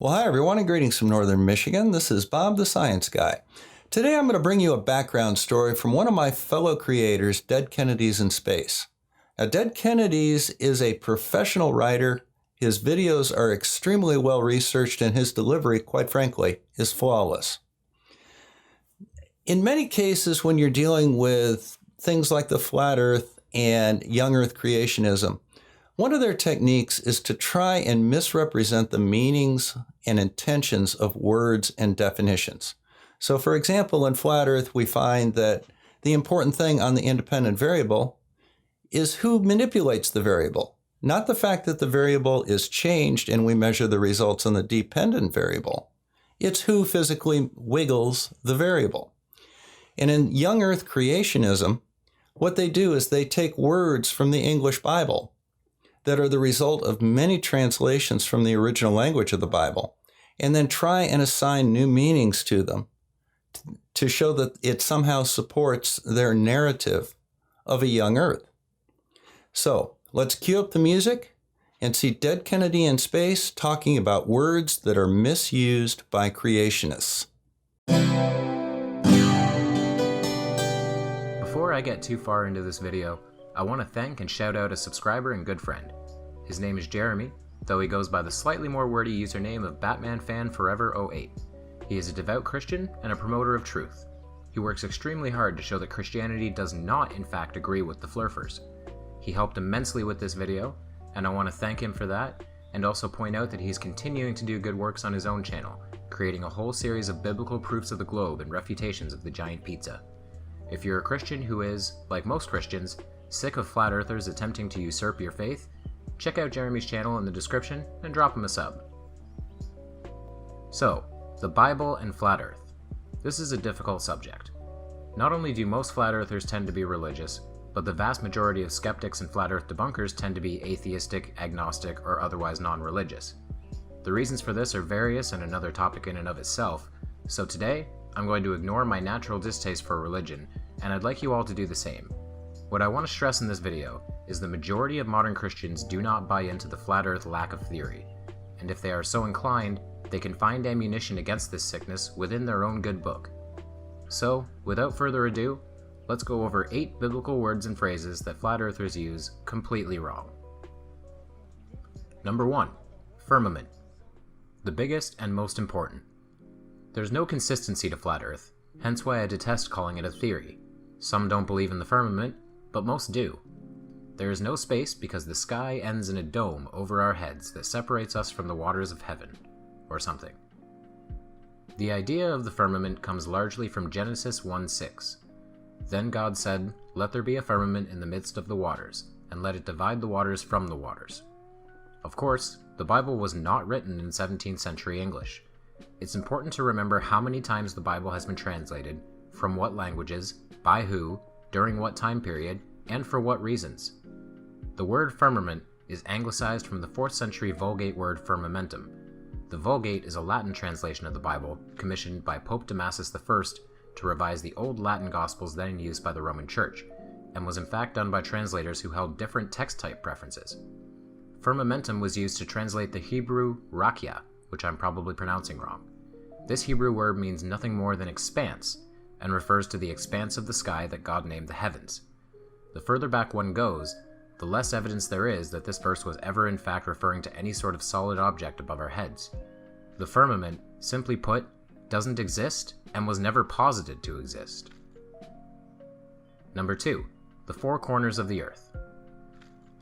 Well, hi everyone, and greetings from Northern Michigan. This is Bob the Science Guy. Today I'm going to bring you a background story from one of my fellow creators, Dead Kennedys in Space. Now, Dead Kennedys is a professional writer. His videos are extremely well researched, and his delivery, quite frankly, is flawless. In many cases, when you're dealing with things like the flat Earth and young Earth creationism, one of their techniques is to try and misrepresent the meanings and intentions of words and definitions. So, for example, in flat Earth, we find that the important thing on the independent variable is who manipulates the variable, not the fact that the variable is changed and we measure the results on the dependent variable. It's who physically wiggles the variable. And in young Earth creationism, what they do is they take words from the English Bible that are the result of many translations from the original language of the Bible, and then try and assign new meanings to them to show that it somehow supports their narrative of a young Earth. So let's cue up the music and see Dead Kennedy in Space talking about words that are misused by creationists. Before I get too far into this video, I want to thank and shout out a subscriber and good friend. His name is Jeremy, though he goes by the slightly more wordy username of BatmanFanForever08. He is a devout Christian and a promoter of truth. He works extremely hard to show that Christianity does not in fact agree with the flurfers. He helped immensely with this video, and I want to thank him for that, and also point out that he's continuing to do good works on his own channel, creating a whole series of biblical proofs of the globe and refutations of the giant pizza. If you're a Christian who is, like most Christians, sick of flat earthers attempting to usurp your faith, check out Jeremy's channel in the description and drop him a sub. So, the Bible and flat earth. This is a difficult subject. Not only do most flat earthers tend to be religious, but the vast majority of skeptics and flat earth debunkers tend to be atheistic, agnostic, or otherwise non-religious. The reasons for this are various and another topic in and of itself, so today I'm going to ignore my natural distaste for religion, and I'd like you all to do the same. What I want to stress in this video is the majority of modern Christians do not buy into the flat earth lack of theory, and if they are so inclined, they can find ammunition against this sickness within their own good book. So, without further ado, let's go over 8 biblical words and phrases that flat earthers use completely wrong. Number 1. Firmament. The biggest and most important. There's no consistency to flat earth, hence why I detest calling it a theory. Some don't believe in the firmament, but most do. There is no space because the sky ends in a dome over our heads that separates us from the waters of heaven, or something. The idea of the firmament comes largely from Genesis 1:6. Then God said, "Let there be a firmament in the midst of the waters, and let it divide the waters from the waters." Of course, the Bible was not written in 17th century English. It's important to remember how many times the Bible has been translated, from what languages, by who, during what time period, and for what reasons. The word firmament is anglicized from the 4th century Vulgate word firmamentum. The Vulgate is a Latin translation of the Bible, commissioned by Pope Damasus I to revise the old Latin Gospels then in use by the Roman Church, and was in fact done by translators who held different text type preferences. Firmamentum was used to translate the Hebrew rakia, which I'm probably pronouncing wrong. This Hebrew word means nothing more than expanse, and refers to the expanse of the sky that God named the heavens. The further back one goes, the less evidence there is that this verse was ever in fact referring to any sort of solid object above our heads. The firmament, simply put, doesn't exist and was never posited to exist. Number 2. The four corners of the earth.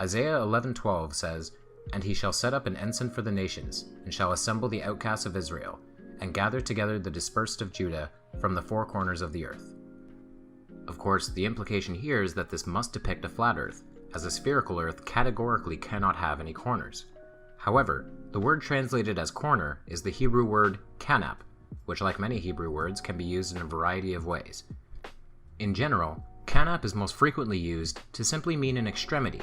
Isaiah 11:12 says, "And he shall set up an ensign for the nations, and shall assemble the outcasts of Israel, and gather together the dispersed of Judah from the four corners of the earth." Of course, the implication here is that this must depict a flat earth, as a spherical earth categorically cannot have any corners. However, the word translated as corner is the Hebrew word kanap, which, like many Hebrew words, can be used in a variety of ways. In general, kanap is most frequently used to simply mean an extremity.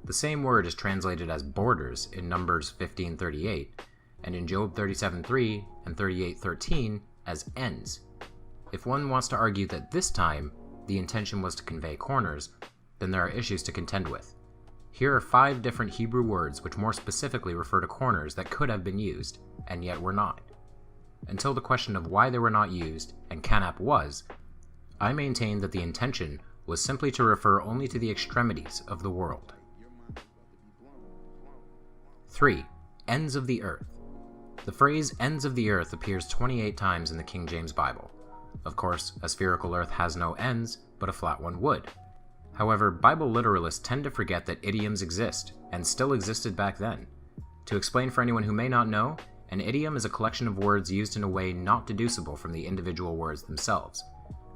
The same word is translated as borders in Numbers 15:38, and in Job 37:3 and 38:13 as ends. If one wants to argue that this time the intention was to convey corners, then there are issues to contend with. Here are 5 different Hebrew words which more specifically refer to corners that could have been used, and yet were not. Until the question of why they were not used, and canap was, I maintain that the intention was simply to refer only to the extremities of the world. 3. Ends of the earth. The phrase ends of the earth appears 28 times in the King James Bible. Of course, a spherical earth has no ends, but a flat one would. However, Bible literalists tend to forget that idioms exist, and still existed back then. To explain for anyone who may not know, an idiom is a collection of words used in a way not deducible from the individual words themselves.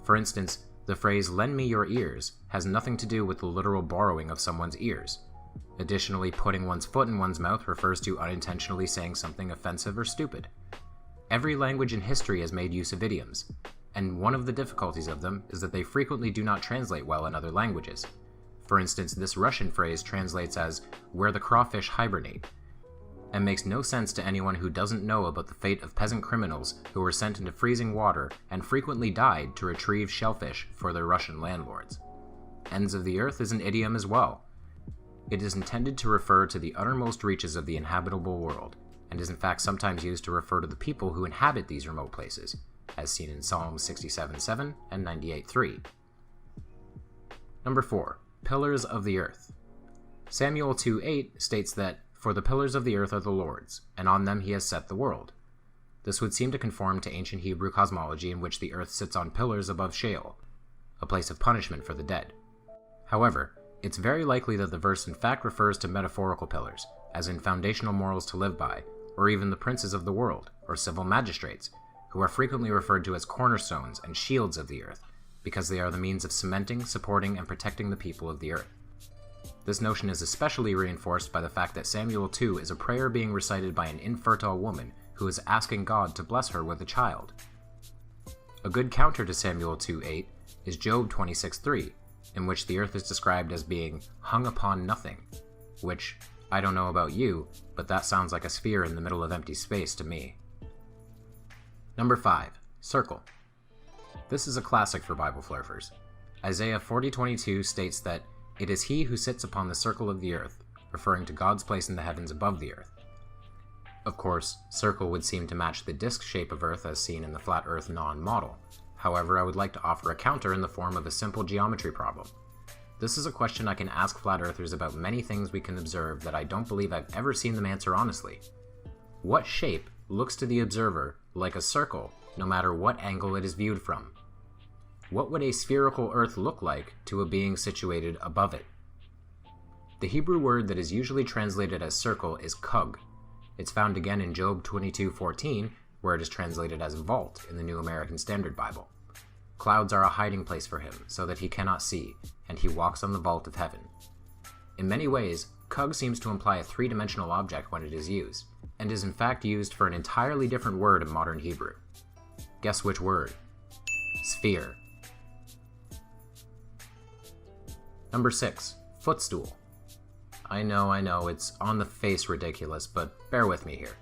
For instance, the phrase "lend me your ears" has nothing to do with the literal borrowing of someone's ears. Additionally, putting one's foot in one's mouth refers to unintentionally saying something offensive or stupid. Every language in history has made use of idioms, and one of the difficulties of them is that they frequently do not translate well in other languages. For instance, this Russian phrase translates as "where the crawfish hibernate," and makes no sense to anyone who doesn't know about the fate of peasant criminals who were sent into freezing water and frequently died to retrieve shellfish for their Russian landlords. Ends of the earth is an idiom as well. It is intended to refer to the uttermost reaches of the inhabitable world, and is in fact sometimes used to refer to the people who inhabit these remote places, as seen in Psalms 67:7 and 98:3. Number 4. Pillars of the earth. Samuel 2:8 states that, "For the pillars of the earth are the Lord's, and on them he has set the world." This would seem to conform to ancient Hebrew cosmology in which the earth sits on pillars above Sheol, a place of punishment for the dead. However, it's very likely that the verse in fact refers to metaphorical pillars, as in foundational morals to live by, or even the princes of the world, or civil magistrates, who are frequently referred to as cornerstones and shields of the earth, because they are the means of cementing, supporting, and protecting the people of the earth. This notion is especially reinforced by the fact that Samuel 2 is a prayer being recited by an infertile woman who is asking God to bless her with a child. A good counter to Samuel 2:8 is Job 26:3, in which the earth is described as being hung upon nothing, which, I don't know about you, but that sounds like a sphere in the middle of empty space to me. Number 5. Circle. This is a classic for Bible flurfers. Isaiah 40:22 states that it is he who sits upon the circle of the earth, referring to God's place in the heavens above the earth. Of course, circle would seem to match the disc shape of earth as seen in the flat earth non-model. However, I would like to offer a counter in the form of a simple geometry problem. This is a question I can ask flat earthers about many things we can observe that I don't believe I've ever seen them answer honestly. What shape looks to the observer like a circle, no matter what angle it is viewed from? What would a spherical earth look like to a being situated above it? The Hebrew word that is usually translated as circle is kug. It's found again in Job 22:14, where it is translated as vault in the New American Standard Bible. Clouds are a hiding place for him, so that he cannot see, and he walks on the vault of heaven. In many ways, kug seems to imply a three-dimensional object when it is used, and is in fact used for an entirely different word in modern Hebrew. Guess which word? Sphere. Number 6. Footstool. I know, it's on the face ridiculous, but bear with me here.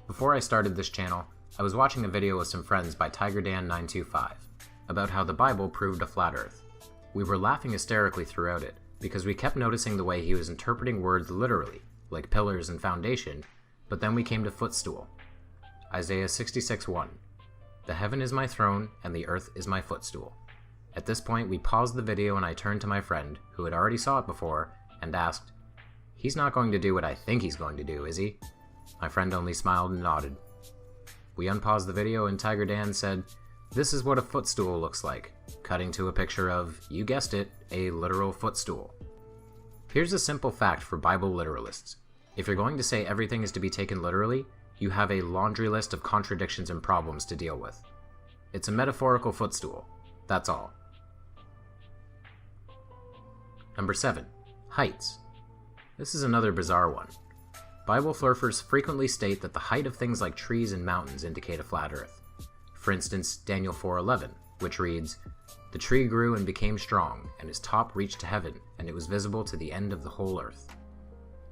Before I started this channel, I was watching a video with some friends by TigerDan925 about how the Bible proved a flat earth. We were laughing hysterically throughout it, because we kept noticing the way he was interpreting words literally, like pillars and foundation, but then we came to footstool. Isaiah 66:1. The heaven is my throne, and the earth is my footstool. At this point, we paused the video and I turned to my friend, who had already saw it before, and asked, "He's not going to do what I think he's going to do, is he?" My friend only smiled and nodded. We unpaused the video and Tiger Dan said, "This is what a footstool looks like," cutting to a picture of, you guessed it, a literal footstool. Here's a simple fact for Bible literalists. If you're going to say everything is to be taken literally, you have a laundry list of contradictions and problems to deal with. It's a metaphorical footstool. That's all. Number 7. Heights. This is another bizarre one. Bible flurfers frequently state that the height of things like trees and mountains indicate a flat earth. For instance, Daniel 4:11, which reads, "The tree grew and became strong, and its top reached to heaven, and it was visible to the end of the whole earth."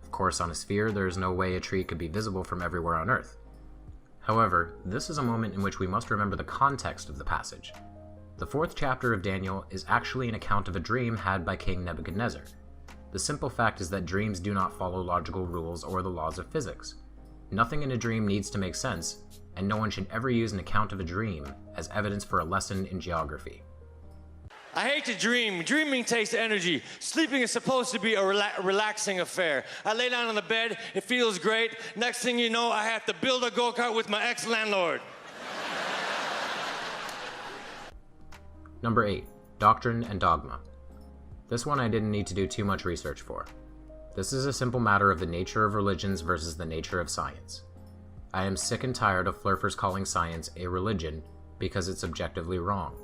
Of course, on a sphere, there is no way a tree could be visible from everywhere on earth. However, this is a moment in which we must remember the context of the passage. The 4th chapter of Daniel is actually an account of a dream had by King Nebuchadnezzar. The simple fact is that dreams do not follow logical rules or the laws of physics. Nothing in a dream needs to make sense, and no one should ever use an account of a dream as evidence for a lesson in geography. I hate to dream. Dreaming takes energy. Sleeping is supposed to be a relaxing affair. I lay down on the bed, it feels great. Next thing you know, I have to build a go-kart with my ex-landlord. Number 8. Doctrine and dogma. This one I didn't need to do too much research for. This is a simple matter of the nature of religions versus the nature of science. I am sick and tired of flurfers calling science a religion because it's objectively wrong.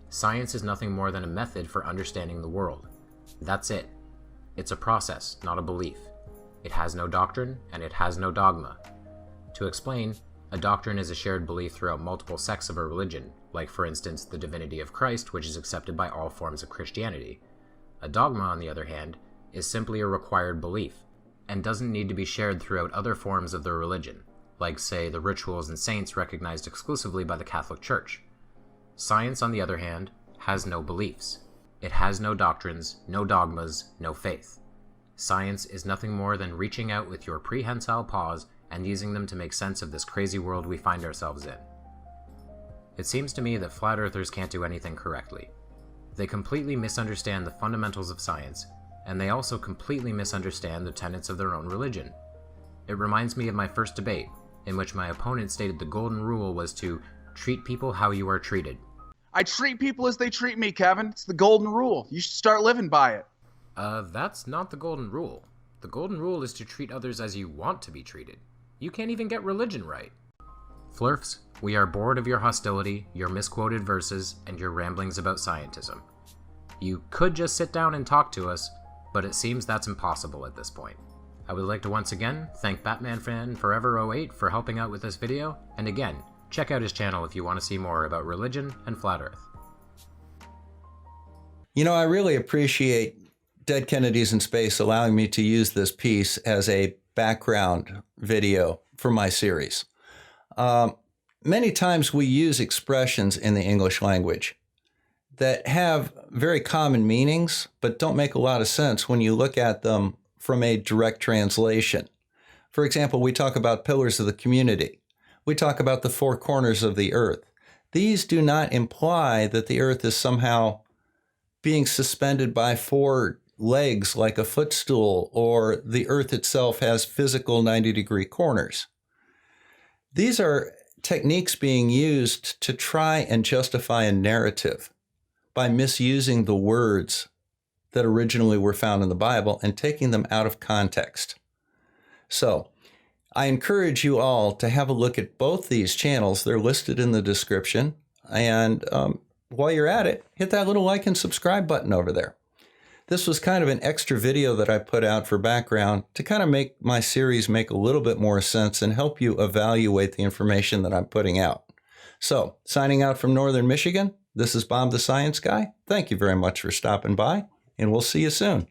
Science is nothing more than a method for understanding the world. That's it. It's a process, not a belief. It has no doctrine, and it has no dogma. To explain, a doctrine is a shared belief throughout multiple sects of a religion, like for instance the divinity of Christ, which is accepted by all forms of Christianity. A dogma, on the other hand, is simply a required belief, and doesn't need to be shared throughout other forms of the religion, like say the rituals and saints recognized exclusively by the Catholic Church. Science, on the other hand, has no beliefs. It has no doctrines, no dogmas, no faith. Science is nothing more than reaching out with your prehensile paws and using them to make sense of this crazy world we find ourselves in. It seems to me that flat earthers can't do anything correctly. They completely misunderstand the fundamentals of science, and they also completely misunderstand the tenets of their own religion. It reminds me of my first debate, in which my opponent stated the golden rule was to treat people how you are treated. I treat people as they treat me, Kevin. It's the golden rule. You should start living by it. That's not the golden rule. The golden rule is to treat others as you want to be treated. You can't even get religion right. Flurfs, we are bored of your hostility, your misquoted verses, and your ramblings about scientism. You could just sit down and talk to us, but it seems that's impossible at this point. I would like to once again thank BatmanFanForever08 for helping out with this video, and again, check out his channel if you want to see more about religion and flat earth. You know, I really appreciate Dead Kennedys in Space allowing me to use this piece as a background video for my series. Many times we use expressions in the English language that have very common meanings, but don't make a lot of sense when you look at them from a direct translation. For example, we talk about pillars of the community. We talk about the four corners of the earth. These do not imply that the earth is somehow being suspended by four legs like a footstool, or the earth itself has physical 90-degree corners. These are techniques being used to try and justify a narrative by misusing the words that originally were found in the Bible and taking them out of context. So, I encourage you all to have a look at both these channels. They're listed in the description. And while you're at it, hit that little like and subscribe button over there. This was kind of an extra video that I put out for background to kind of make my series make a little bit more sense and help you evaluate the information that I'm putting out. So, signing out from Northern Michigan, this is Bob the Science Guy. Thank you very much for stopping by, and we'll see you soon.